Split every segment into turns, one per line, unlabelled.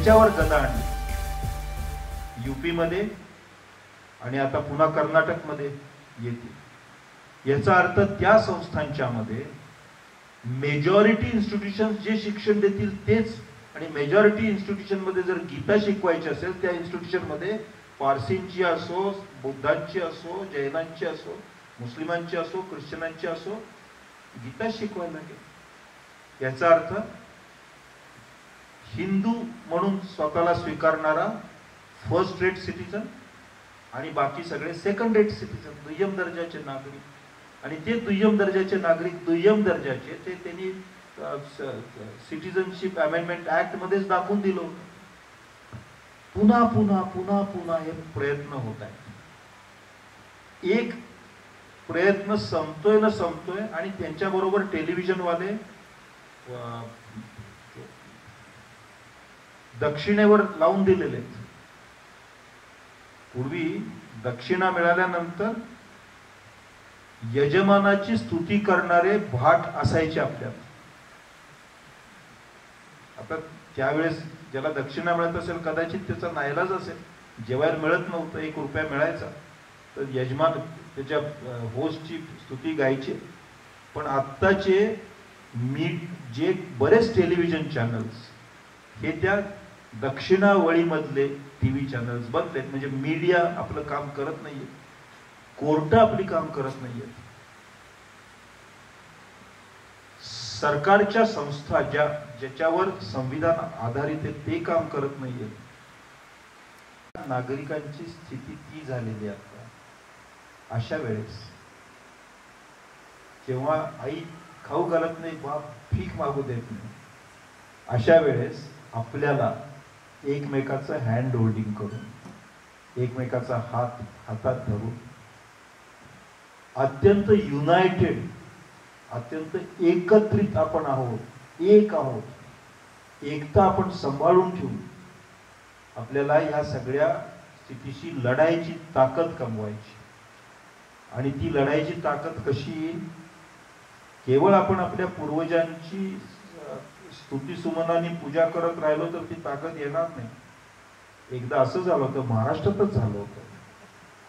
त्यांच्यावर गदा आणली यूपी मध्ये आणि आता पुन्हा कर्नाटक मध्ये येते। याचा अर्थ त्या संस्थांच्या मध्ये मेजॉरिटी इन्स्टिट्यूशन जे शिक्षण देतील तेच, आणि मेजॉरिटी इन्स्टिट्यूशन मध्ये जर गीता शिकवायची असेल त्या इन्स्टिट्यूशन मध्ये पारसींची असो, बुद्धांची असो, जैनांची असो, मुस्लिमांची असो, ख्रिश्चनांची असो, गीता शिकवायला लागेल। याचा अर्थ हिंदू म्हणून स्वतःला स्वीकारणारा फर्स्ट रेट सिटीजन आणि बाकी सगळे सेकंड रेट सिटीजन, दुय्यम दर्जाचे नागरिक, आणि ते दुय्यम दर्जाचे नागरिक दुय्यम दर्जाचे ते त्यांनी सिटीजनशिप अमेंडमेंट ऍक्ट मध्येच दाखवून दिलं होतं। पुन्हा पुन्हा पुन्हा पुन्हा हे प्रयत्न होत आहेत। एक प्रयत्न संपतोय ना संपतोय, आणि त्यांच्याबरोबर टेलिव्हिजनवाले दक्षिणेवर लावून दिलेले आहेत। पूर्वी दक्षिणा मिळाल्यानंतर यजमानाची स्तुती करणारे भाट असायचे आपल्यात। आता त्यावेळेस ज्याला दक्षिणा मिळत असेल कदाचित त्याचा नाईलाज असेल, जेवायला मिळत नव्हतं, 1 रुपया मिळायचा तर यजमान त्याच्या होस्टची स्तुती गायचे। पण आत्ताचे जे बरेच टेलिव्हिजन चॅनल्स हे त्या दक्षिणावळीमधले टीव्ही चॅनल्स बनलेत, म्हणजे मीडिया आपलं काम करत नाहीये, कोर्ट आपली काम करत नाहीये, सरकारच्या संस्था ज्याच्यावर संविधान आधारित आहे ते काम करत नाहीये। नागरिकांची स्थिती ती झालेली आहे आता। अशा वेळेस जेव्हा आई खाऊ घालत नाही, बाप भीक मागू देत नाही, अशा वेळेस आपल्याला एकमेकाचं हँड होल्डिंग करून, एकमेकाचा हात हातात धरून, अत्यंत युनायटेड, अत्यंत एकत्रित आपण आहोत, एक आहोत, एकता आपण सांभाळून ठेवू, आपल्याला या सगळ्या स्थितीशी लढायची ताकद कमवायची। आणि ती लढायची ताकद कशी येईल? केवळ आपण आपल्या पूर्वजांची स्तुती सुमनाने पूजा करत राहिलो तर ती ताकद येणार नाही। एकदा असं झालं होतं, महाराष्ट्रातच झालं होतं,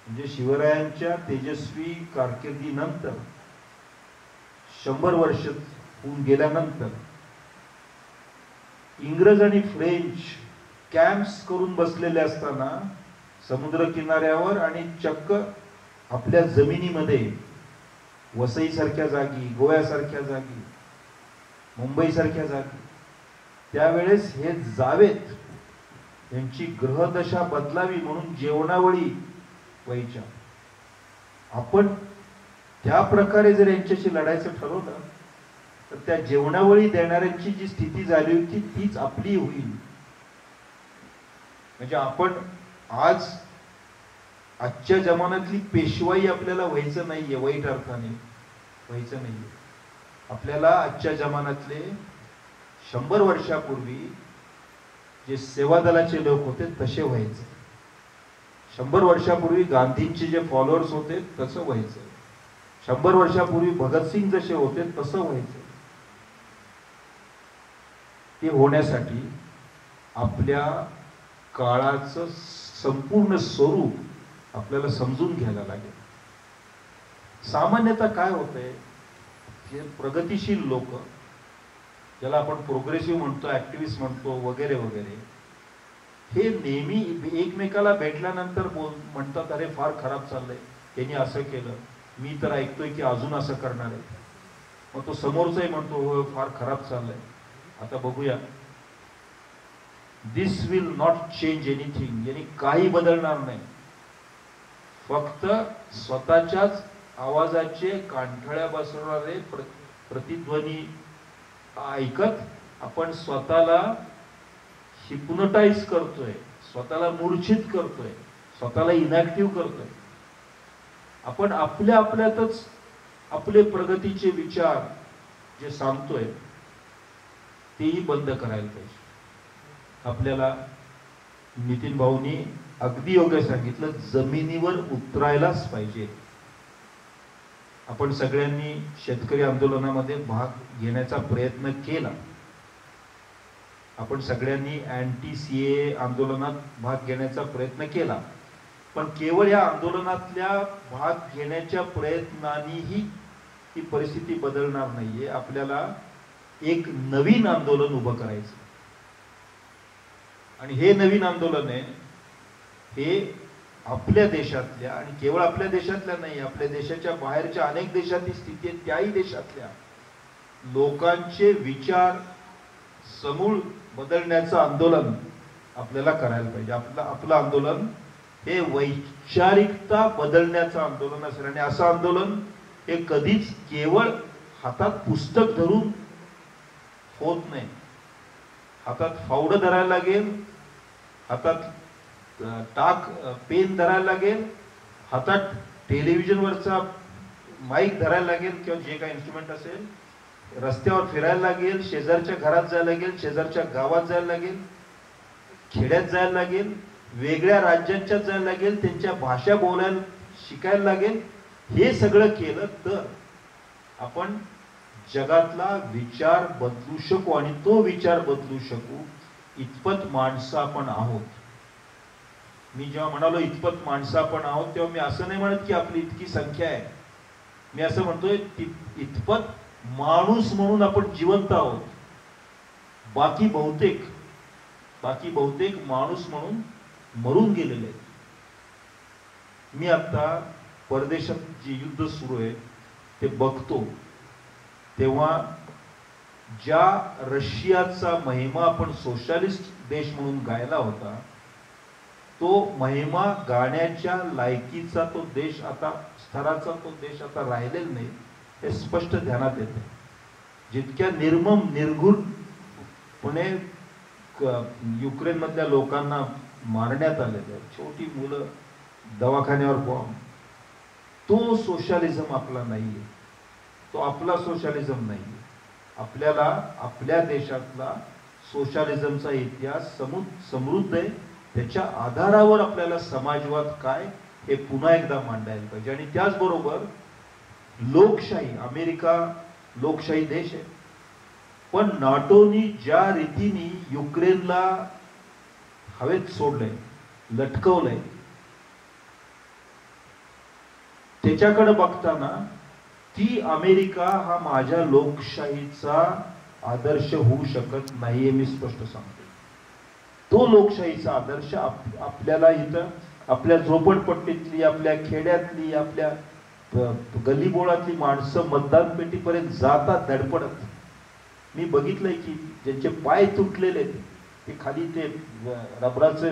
म्हणजे शिवरायांच्या तेजस्वी कारकिर्दीनंतर 100 वर्ष होऊन गेल्यानंतर इंग्रज आणि फ्रेंच कॅम्प्स करून बसलेले असताना समुद्र किनाऱ्यावर आणि चक्क आपल्या जमिनीमध्ये वसई सारख्या जागी, गोव्यासारख्या जागी, मुंबई सारख्या जागी, त्यावेळेस हे जावेत यांची ग्रहदशा बदलावी म्हणून जेवणावळी व्हायच्या। आपण त्या प्रकारे जर यांच्याशी लढायचं ठरवलं तर त्या जेवणावळी देणाऱ्यांची जी स्थिती झाली होती तीच आपली होईल। म्हणजे आपण आजच्या जमान्यातली पेशवाई आपल्याला व्हायचं नाहीये, वाईट अर्थाने व्हायचं नाहीये। आपल्याला आजच्या जमान्यातले 100 वर्षापूर्वी जे सेवा दलाचे लोक होते तसे व्हायचे, 100 वर्षापूर्वी गांधींचे जे फॉलोअर्स होते तसं व्हायचं, 100 वर्षापूर्वी भगतसिंग जसे होते तसं व्हायचं। ते होण्यासाठी आपल्या काळाचं संपूर्ण स्वरूप आपल्याला समजून घ्यायला लागेल। सामान्यतः काय होतंय, हे प्रगतिशील लोक, ज्याला आपण प्रोग्रेसिव्ह म्हणतो, ऍक्टिव्हिस्ट म्हणतो, वगैरे वगैरे, हे नेहमी एकमेकाला भेटल्यानंतर म्हणतात अरे फार खराब चाललंय, त्यांनी असं केलं, मी तर ऐकतोय की अजून असं करणार आहे। मग तो समोरचाही म्हणतो हो फार खराब चाललंय, आता बघूया। दिस विल नॉट चेंज एनिथिंग, यानी काही बदलणार नाही। फक्त स्वतःच्याच आवाजाचे कानठळ्या बसवणारे प्रतिध्वनी ऐकत आपण स्वतःला हिप्नोटाइज करतोय, स्वतःला मूर्छित करतोय, स्वतःला इनॅक्टिव्ह करतोय। आपण आपल्या आपल्यातच आपले प्रगतीचे विचार जे सांगतोय तेही बंद करायला पाहिजे। आपल्याला नितीन भाऊंनी अगदी योग्य सांगितलं, जमिनीवर उतरायलाच पाहिजे। आपण सगळ्यांनी शेतकरी आंदोलनामध्ये भाग घेण्याचा प्रयत्न केला, आपण सगळ्यांनी अँटी सीए आंदोलनात भाग घेण्याचा प्रयत्न केला, पण केवळ या आंदोलनातल्या भाग घेण्याच्या प्रयत्नांनीही ही परिस्थिती बदलणार नाहीये. आपल्याला एक नवीन आंदोलन उभं करायचं, आणि हे नवीन आंदोलन आहे हे आपल्या देशातल्या, आणि केवळ आपल्या देशातल्या नाही, आपल्या देशाच्या बाहेरच्या अनेक देशातली स्थिती आहे, त्याही देशातल्या लोकांचे विचार समूळ बदलण्याचं आंदोलन आपल्याला करायला पाहिजे. आपलं आंदोलन हे वैचारिकता बदलण्याचं आंदोलन असेल, आणि असं आंदोलन हे कधीच केवळ हातात पुस्तक धरून होत नाही. हातात फावडं धरायला लागेल, हातात टाक पेन धरायला लागेल, हातात टेलिव्हिजनवरचा माईक धरायला लागेल किंवा जे काही इन्स्ट्रुमेंट असेल, रस्त्यावर फिरायला लागेल, शेजारच्या घरात जायला लागेल, शेजारच्या गावात जायला लागेल, खेड्यात जायला लागेल, वेगळ्या राज्यांच्यात जायला लागेल, त्यांच्या भाषा बोलायला शिकायला लागेल. हे सगळं केलं तर आपण जगातला विचार बदलू शकू, आणि तो विचार बदलू शकू इतपत माणसं आपण आहोत. मी जेव्हा म्हणालो इतपत माणसं आपण आहोत, तेव्हा मी असं नाही म्हणत की आपली इतकी संख्या आहे. मी असं म्हणतोय इतपत माणूस म्हणून आपण जिवंत आहोत. बाकी बहुतेक माणूस म्हणून मरून गेलेले आहेत. मी आता परदेशात जे युद्ध सुरू आहे ते बघतो, तेव्हा ज्या रशियाचा महिमा आपण सोशलिस्ट देश म्हणून गायला होता, तो महिमा गाण्याच्या लायकीचा तो देश आता स्तराचा तो देश आता राहिलेला नाही, हे स्पष्ट ध्यानात येते. जितक्या निर्घृणपणे युक्रेन मधल्या लोकांना मारण्यात आलेलं, छोटी मुलं दवाखान्यावर बॉम्ब, तो सोशलिझम आपला नाहीये, तो आपला सोशलिझम नाहीये. आपल्याला आपल्या देशातला सोशलिझमचा इतिहास समृद्ध आहे. त्याच्या आधारावर आपल्याला समाजवाद काय हे पुन्हा एकदा मांडायला पाहिजे. आणि त्याचबरोबर लोकशाही, अमेरिका लोकशाही देश आहे, पण नाटोनी ज्या रीतीने युक्रेनला हवेत सोडलंय, लटकवलंय, त्याच्याकडे बघताना ती अमेरिका हा माझ्या लोकशाहीचा आदर्श होऊ शकत नाहीये. मी स्पष्ट सांगतो, तो लोकशाहीचा आदर्श आपल्याला इथं आपल्या झोपडपट्टीतली, आपल्या खेड्यातली, आपल्या गल्लीबोळातली माणसं मतदान पेटीपर्यंत जातात धडपडत. मी बघितलंय की ज्यांचे पाय तुटलेले ते खाली ते रबराचं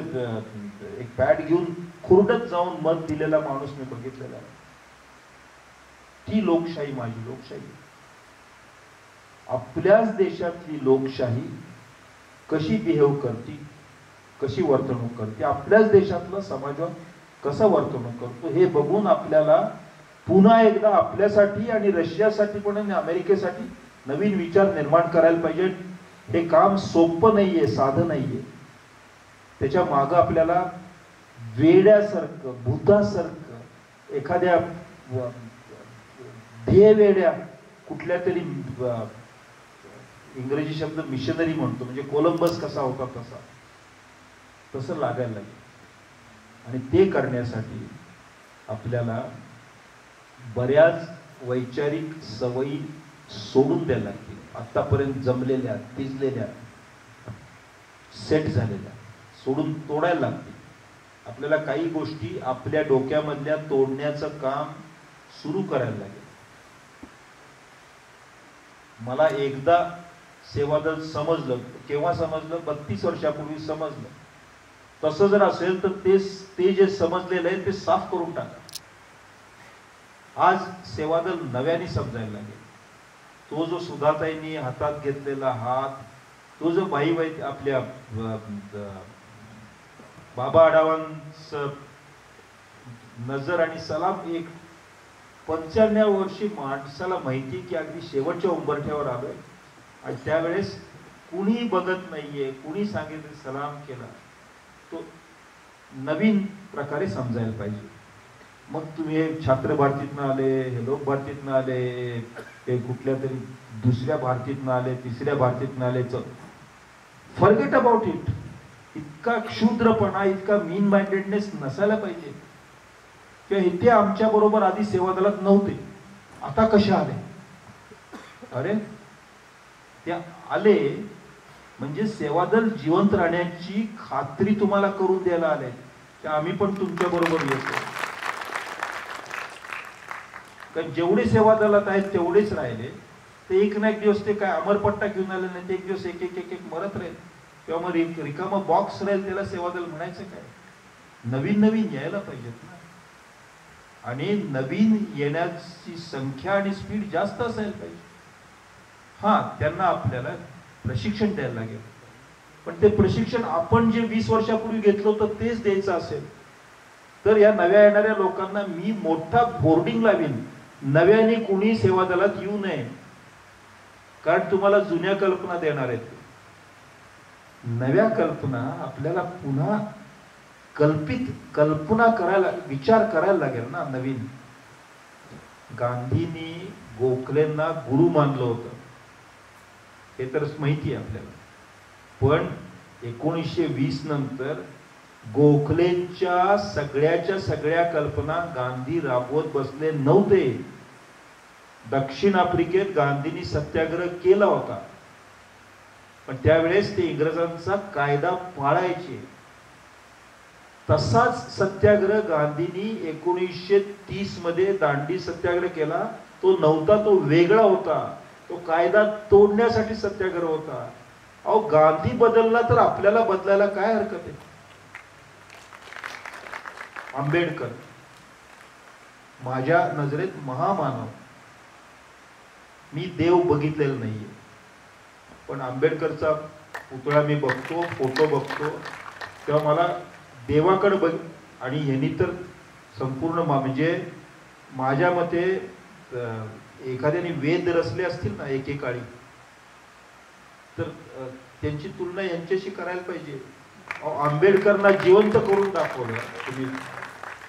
एक पॅड घेऊन खुरडत जाऊन मत दिलेला माणूस मी बघितलेला आहे. ती लोकशाही माझी लोकशाही. आपल्याच देशातली लोकशाही कशी बिहेव करते, कशी वर्तणूक करते, आपल्याच देशातला समाजात कसा वर्तणूक करतो, हे बघून आपल्याला पुन्हा एकदा आपल्यासाठी आणि रशियासाठी पण आणि अमेरिकेसाठी नवीन विचार निर्माण करायला पाहिजे. हे काम सोपं नाहीये, साधं नाहीये. त्याच्या मागं आपल्याला वेड्यासारखं, भूतासारखं, एखाद्या ध्येयवेड्या कुठल्या तरी, इंग्रजी शब्द मिशनरी म्हणतो, म्हणजे कोलंबस कसा होता तसं लागायला लागेल. आणि ते करण्यासाठी आपल्याला बऱ्याच वैचारिक सवयी सोडून द्यायला लागतील. आतापर्यंत जमलेल्या, तिजलेल्या, सेट झालेल्या सोडून तोडायला लागतील. आपल्याला काही गोष्टी आपल्या डोक्यामधल्या तोडण्याचं काम सुरू करायला लागेल. मला एकदा सेवादल समजलं. केव्हा समजलं? 32 वर्षापूर्वी समजलं. तसं जर असेल तर ते जे समजलेलं आहे ते साफ करून टाका. आज सेवादल नव्याने समजायला लागेल. तो जो सुधाताईंनी हातात घेतलेला हात, तो जो बाई आपल्या बाबा आढावांचं नजर आणि सलाम, एक 95 वर्षी माणसाला माहिती की अगदी शेवटच्या उंबरठ्यावर आलोय आणि त्यावेळेस कुणी बघत नाहीये, कुणी सांगितलं सलाम केला, तो नवीन प्रकारे समजायला पाहिजे. मग तुम्ही हे छात्र भारतीतनं आले, हे लोक भारतीतनं आले, हे कुठल्या तरी दुसऱ्या भारतीतनं आले, तिसऱ्या भारतीतनं आले, फॉरगेट अबाउट इट. इतका क्षुद्रपणा, इतका मीन माइंडेडनेस नसायला पाहिजे. किंवा इथे आमच्या बरोबर आधी सेवादलात नव्हते, आता कसे आले? अरे ते आले म्हणजे सेवादल जिवंत राहण्याची खात्री तुम्हाला करून द्यायला आले की आम्ही पण तुमच्या बरोबर येतो. कारण जेवढे सेवादलात आहेत तेवढेच राहिले. ते एक ना एक दिवस ते काय अमरपट्टा घेऊन आले नाही, ते एक दिवस एक एक एक एक मरत राहील. किंवा मग रिकामा बॉक्स राहील, त्याला सेवादल म्हणायचं काय? नवीन नवीन यायला पाहिजेत ना. आणि नवीन येण्याची संख्या आणि स्पीड जास्त असायला पाहिजे. हा, त्यांना आपल्याला प्रशिक्षण द्यायला लागेल, पण ते प्रशिक्षण आपण जे 20 वर्षापूर्वी घेतलं होतं तेच द्यायचं असेल तर या नव्या येणाऱ्या लोकांना मी मोठा बोर्डिंग लावीन, नव्याने कुणी सेवा दलात येऊ नये, कारण तुम्हाला जुन्या कल्पना देणार आहेत. नव्या कल्पना आपल्याला पुन्हा कल्पना करायला, विचार करायला लागेल ना. नवीन गांधींनी गोखलेंना गुरु मानलं होतं हे तर माहिती आहे आपल्याला. पण 1920 नंतर गोखलेंच्या सगळ्या कल्पना गांधी राबवत बसले नव्हते. दक्षिण आफ्रिकेत गांधींनी सत्याग्रह केला होता, पण त्यावेळेस ते इंग्रजांचा कायदा पाळायचे. तसाच सत्याग्रह गांधींनी 1930 मध्ये दांडी सत्याग्रह केला. तो नव्हता, तो वेगळा होता, तो कायदा तोडण्यासाठी सत्याग्रह होता. अहो, गांधी बदलला तर आपल्याला बदलायला काय हरकत आहे? आंबेडकर माझ्या नजरेत महामानव. मी देव बघितलेला नाहीये, पण आंबेडकरचा पुतळा मी बघतो, फोटो बघतो, तेव्हा मला देवाकडे बघ. आणि ह्यांनी तर संपूर्ण म्हणजे माझ्या मते एखाद्याने वेद रचले असतील ना एकेकाळी, तर त्यांची तुलना यांच्याशी करायला पाहिजे. आंबेडकरला जिवंत करून दाखवलं तुम्ही.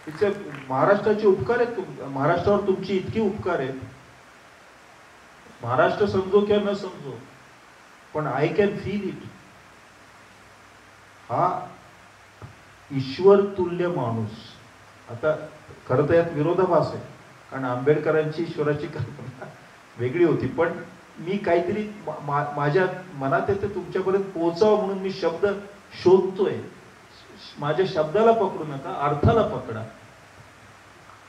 तिचे महाराष्ट्राचे उपकार आहेत, महाराष्ट्रावर तुमची इतकी उपकार आहेत. महाराष्ट्र समजो किंवा न समजो, पण आय कॅन फील इट. हा ईश्वर तुल्य माणूस. आता खरं तर यात विरोधाभास आहे, कारण आंबेडकरांची ईश्वराची कल्पना वेगळी होती. पण मी काहीतरी माझ्या मनात येते तुमच्यापर्यंत पोहोचावं म्हणून मी शब्द शोधतोय. माझ्या शब्दाला पकडू नका, अर्थाला पकडा.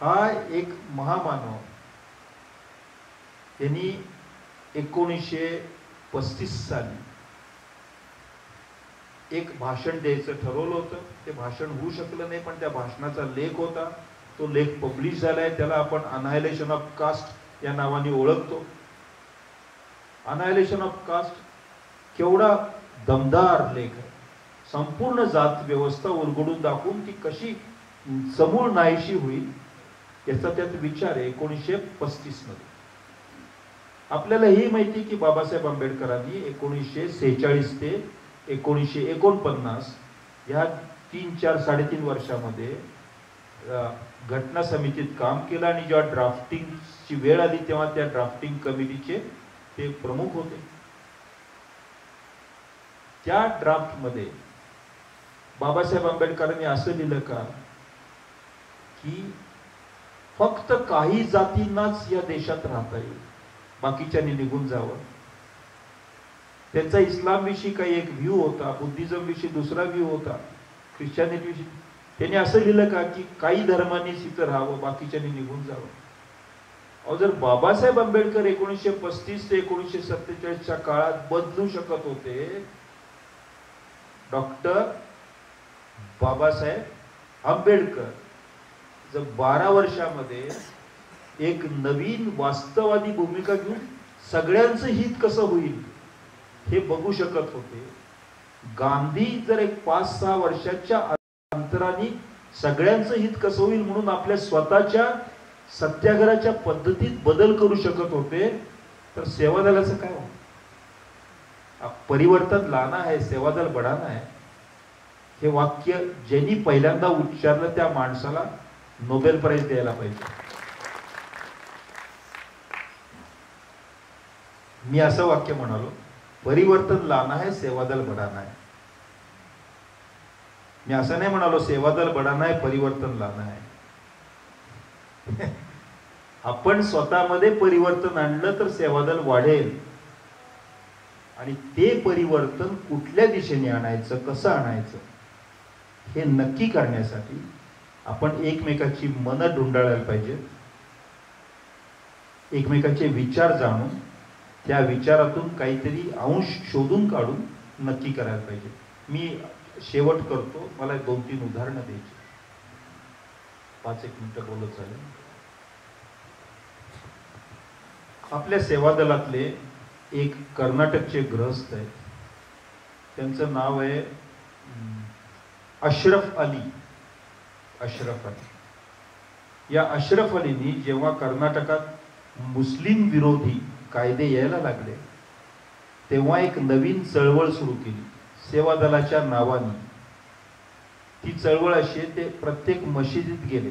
हा एक महामानव. यांनी 1935 साली एक भाषण द्यायचं ठरवलं होतं. ते भाषण होऊ शकलं नाही, पण त्या भाषणाचा लेख होता. तो लेख पब्लिश झालाय. त्याला आपण अनायलेशन ऑफ कास्ट या नावाने ओळखतो. अनायलेशन ऑफ कास्ट केवढा दमदार लेख आहे. संपूर्ण जात व्यवस्था उलगडून दाखवून ती कशी समूळ नाहीशी होईल याचा त्यात विचार आहे. 1935 मध्ये आपल्याला ही माहिती की बाबासाहेब आंबेडकरांनी 1946 ते 1949 या 3-4-3.5 वर्षामध्ये घटना समितीत काम केलं. आणि जेव्हा ड्राफ्टिंगची वेळ आली तेव्हा त्या ड्राफ्टिंग कमिटीचे ते प्रमुख होते. त्या ड्राफ्ट मध्ये बाबासाहेब आंबेडकरांनी असं लिहिलं का की फक्त काही जातींनाच या देशात राहता येईल, बाकीच्यांनी निघून जावं. त्यांचा इस्लाम विषयी काही एक व्ह्यू होता, बुद्धिझम विषयी दुसरा व्ह्यू होता, ख्रिश्चनिटी विषयी. त्यांनी असं लिहिलं का की काही धर्मांनीच इथं राहावं, बाकीच्यांनी निघून जावं. अहो, जर बाबासाहेब आंबेडकर 1935 ते 1947च्या काळात बदलू शकत होते, डॉक्टर बाबासाहेब आंबेडकर जर 12 वर्षामध्ये एक नवीन वास्तववादी भूमिका घेऊन सगळ्यांचं हित कसं होईल हे बघू शकत होते. गांधी जर एक 5-6 वर्षाच्या अंतराने सगळ्यांचं हित कसं होईल म्हणून आपल्या स्वतःच्या सत्याग्रहाच्या पद्धतीत बदल करू शकत होते, तर सेवादलाचं काय हो? परिवर्तन लाना है, सेवादल बढ़ाना है. हे वाक्य ज्यांनी पहिल्यांदा उच्चारलं त्या माणसाला नोबेल प्राइज द्यायला पाहिजे. मी असं वाक्य म्हणालो परिवर्तन लाना है, सेवादल बढ़ाना है. मी असं नाही म्हणालो सेवादल बढ़ाना है, परिवर्तन लाना है. आपण स्वतःमध्ये परिवर्तन आणलं तर सेवादल वाढेल. आणि ते परिवर्तन कुठल्या दिशेने आणायचं, कसं आणायचं हे नक्की करण्यासाठी आपण एकमेकाची मनं ढुंडाळायला पाहिजे. एकमेकाचे विचार जाणून त्या विचारातून काहीतरी अंश शोधून काढून नक्की करायला पाहिजे. मी शेवट करतो. मला 2-3 उदाहरणं द्यायची. 5-1 मिनिटं बोलत झाले. आपल्या सेवा दलातले एक कर्नाटकचे गृहस्थ आहेत. त्यांचं नाव आहे अशरफ अली. अशरफ अली. या अशरफ अलीनी जेव्हा कर्नाटकात मुस्लिम विरोधी कायदे यायला लागले तेव्हा एक नवीन चळवळ सुरू केली सेवा दलाच्या नावाने. ती चळवळ अशी आहे, ते प्रत्येक मशिदीत गेले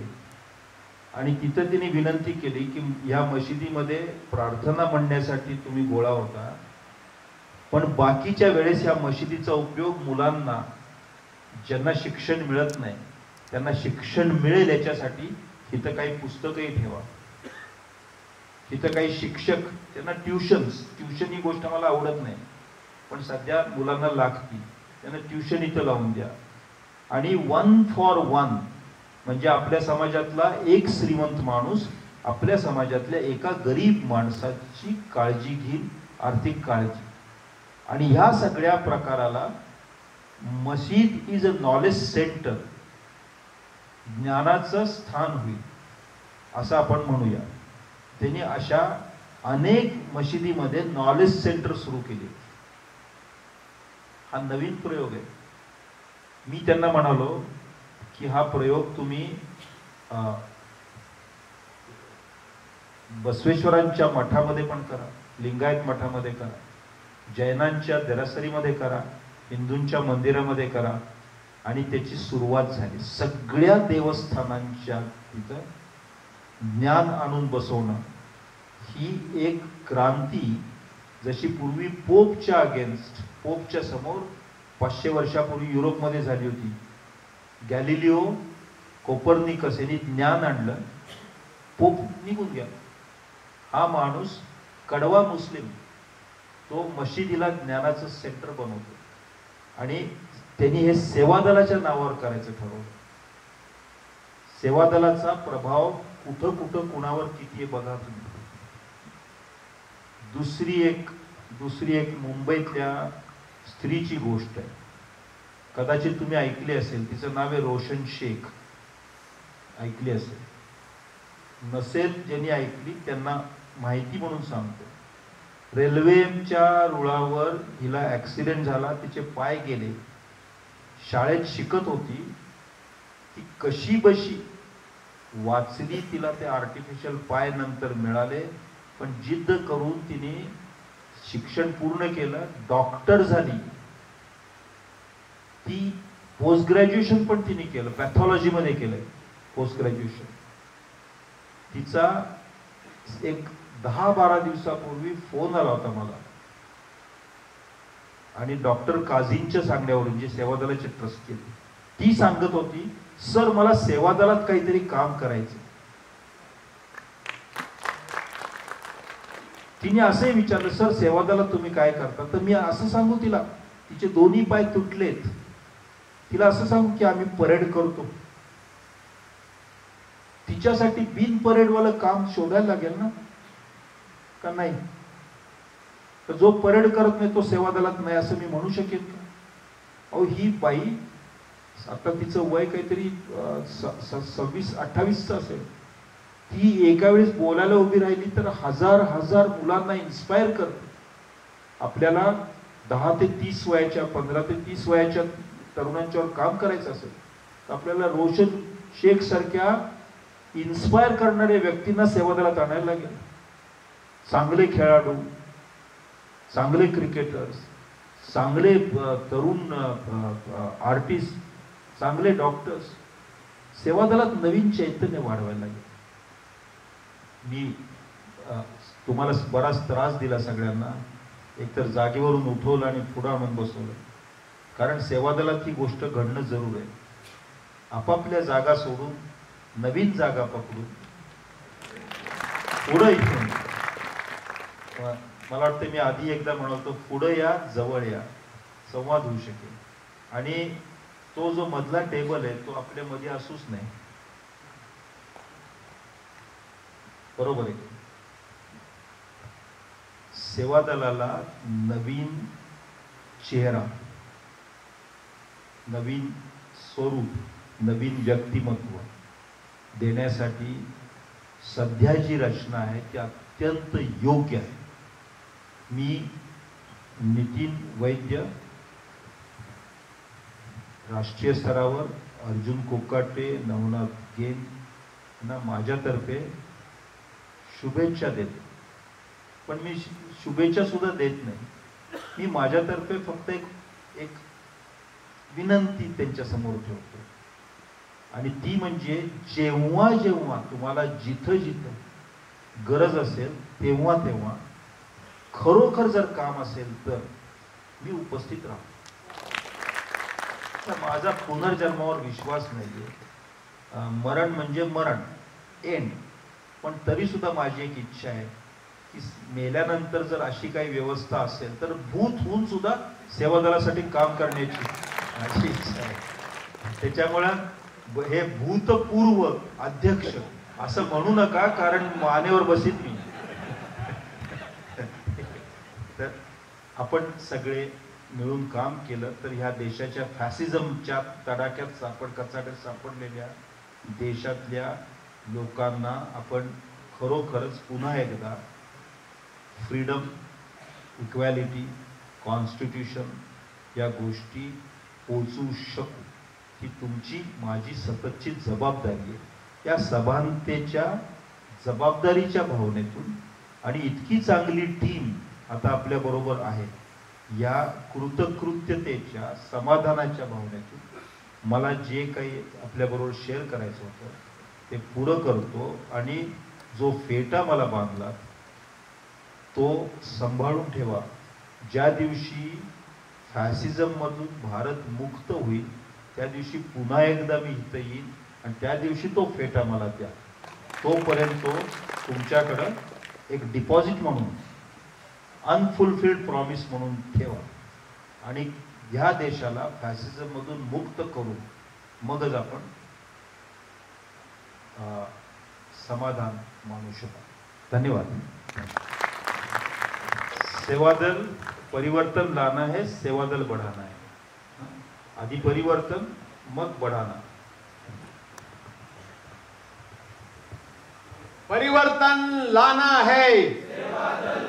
आणि तिथं त्यांनी विनंती केली की या मशिदीमध्ये प्रार्थना म्हणण्यासाठी तुम्ही गोळा होता, पण बाकीच्या वेळेस या मशिदीचा उपयोग मुलांना ज्यांना शिक्षण मिळत नाही त्यांना शिक्षण मिळेल याच्यासाठी इथं काही पुस्तकही ठेवा, इथं काही शिक्षक, त्यांना ट्युशन ही गोष्ट मला आवडत नाही पण सध्या मुलांना लागती, त्यांना ट्युशन इथं लावून द्या. आणि 1 for 1 म्हणजे आपल्या समाजातला एक श्रीमंत माणूस आपल्या समाजातल्या एका गरीब माणसाची काळजी घेईल, आर्थिक काळजी. आणि ह्या सगळ्या प्रकाराला मशीद इज अ नॉलेज सेंटर, ज्ञानाचं स्थान होईल असं आपण म्हणूया. त्यांनी अशा अनेक मशिदीमध्ये नॉलेज सेंटर सुरू केले. हा नवीन प्रयोग आहे. मी त्यांना म्हणालो की हा प्रयोग तुम्ही बसवेश्वरांच्या मठामध्ये पण करा, लिंगायत मठामध्ये करा, जैनांच्या देरासरीमध्ये करा, हिंदूंच्या मंदिरामध्ये करा. आणि त्याची सुरुवात झाली. सगळ्या देवस्थानांच्या तिथं ज्ञान आणून बसवणं ही एक क्रांती, जशी पूर्वी पोपच्या अगेन्स्ट, पोपच्या समोर 500 वर्षापूर्वी युरोपमध्ये झाली होती. गॅलिलिओ कोपर्निकस यांनी ज्ञान आणलं, पोप निघून गेला. हा माणूस कडवा मुस्लिम, तो मशिदीला ज्ञानाचं सेंटर बनवतो आणि त्यांनी हे सेवादलाच्या नावावर करायचं ठरवलं. सेवादलाचा प्रभाव कुठं कुठं कुणावर किती आहे बघा तुम्ही. दुसरी एक मुंबईतल्या स्त्रीची गोष्ट आहे, कदाचित तुम्ही ऐकली असेल. तिचं नाव आहे रोशन शेख. ऐकली असेल, नसेल ज्यांनी ऐकली त्यांना माहिती म्हणून सांगतो. रेल्वेच्या रुळावर हिला ऍक्सिडेंट झाला, तिचे पाय गेले. शाळेत शिकत होती ती, कशी बशी वाचली. तिला ते आर्टिफिशियल पाय नंतर मिळाले, पण जिद्द करून तिने शिक्षण पूर्ण केलं, डॉक्टर झाली. ती पोस्ट ग्रॅज्युएशन पण तिने केलं, पॅथॉलॉजी मध्ये केलंय पोस्ट ग्रॅज्युएशन. तिचा एक 10-12 दिवसापूर्वी फोन आला होता मला आणि डॉक्टर काझींच्या सांगण्यावरून, जे सेवादलाचे ट्रस्टी आहेत, ती सांगत होती सर मला सेवादलात काहीतरी काम करायचं. तिने असंही विचारलं सर सेवादलात तुम्ही काय करता. तर मी असं सांगू तिला, तिचे दोन्ही पाय तुटलेत, तिला असं सांगू की आम्ही परेड करतो. तिच्यासाठी बिन परेडवालं काम शोधायला लागेल ना, का नाही? तर जो परेड करत नाही तो सेवादलात नाही असं मी म्हणू शकेन का? अहो ही बाई, आता तिचं वय काहीतरी 26-28 असेल. ती एका वेळेस बोलायला उभी राहिली तर हजार मुलांना इन्स्पायर करते. आपल्याला 10 ते 30 वयाच्या, 15 ते 30 वयाच्या तरुणांच्यावर काम करायचं असेल तर आपल्याला रोशन शेख सारख्या इन्स्पायर करणाऱ्या व्यक्तींना सेवादलात आणायला लागेल. चांगले खेळाडू, चांगले क्रिकेटर्स, चांगले तरुण आर्टिस्ट, चांगले डॉक्टर्स, सेवादलात नवीन चैतन्य वाढवायला लागेल. मी तुम्हाला बराच त्रास दिला सगळ्यांना. एकतर जागेवरून उठवलं आणि पुढे आणून बसवलं. कारण सेवादलात ही गोष्ट घडणं जरूर आहे. आपापल्या जागा सोडून नवीन जागा पकडून पुढे इथून, मला वाटतं मी आधी एकदा म्हणतो, पुढे या, जवळ या, संवाद होऊ शकेल. आणि तो जो मधला टेबल आहे तो आपल्या मध्ये असूच नाही. बरोबर आहे. सेवा दलाला नवीन चेहरा, नवीन स्वरूप, नवीन व्यक्तिमत्व देण्यासाठी सध्या जी रचना आहे ती अत्यंत योग्य आहे. मी नितीन वैद्य, राष्ट्रीय स्तरावर अर्जुन कोकाटे, नवनाथ गेन यांना माझ्यातर्फे शुभेच्छा देतो. पण मी शुभेच्छा सुद्धा देत नाही. मी माझ्यातर्फे फक्त एक विनंती त्यांच्या समोर ठेवतो. आणि ती म्हणजे जेव्हा जेव्हा तुम्हाला जिथं जिथं गरज असेल तेव्हा तेव्हा खरोखर जर काम असेल तर मी उपस्थित राहतो. माझा पुनर्जन्मावर विश्वास नाहीये. मरण म्हणजे मरण, एंड. पण तरी सुद्धा माझी एक इच्छा आहे की मेल्यानंतर जर अशी काही व्यवस्था असेल तर भूत होऊन सुद्धा सेवा दलासाठी काम करण्याची माझी इच्छा आहे. त्याच्यामुळं हे भूतपूर्व अध्यक्ष असं म्हणू नका, कारण मानेवर बसीत मी. तर आपण सगळे मिळून काम केलं तर ह्या देशाच्या फॅसिझमच्या तडाख्यात कचाट्यात सापडलेल्या देशातल्या लोकांना आपण खरोखरच पुन्हा एकदा फ्रीडम, इक्वॅलिटी, कॉन्स्टिट्यूशन या गोष्टी पोचवू शकू. ही तुमची माझी सततची जबाबदारी आहे. या सभानतेच्या जबाबदारीच्या भावनेतून आणि इतकी चांगली टीम आता आपल्या बरोबर आहे या कृतकृत्यतेच्या, समाधानाच्या भावनेतून मला जे काही आपल्याबरोबर शेअर करायचं होतं ते पुढं करतो. आणि जो फेटा मला बांधला तो सांभाळून ठेवा. ज्या दिवशी फॅसिझममधून भारत मुक्त होईल त्या दिवशी पुन्हा एकदा मी इथं येईन आणि त्या दिवशी तो फेटा मला द्या. तोपर्यंत तो तुमच्याकडं एक डिपॉझिट म्हणून, अनफुलफिल्ड प्रॉमिस म्हणून ठेवा. आणि ह्या देशाला फॅसिझममधून मुक्त करून मगच आपण समाधान मानू शकतो. धन्यवाद. सेवादल परिवर्तन लाना है, सेवादल बढ़ाना है. आदि परिवर्तन मग बढ़ाना.
परिवर्तन लाना है,
सेवादल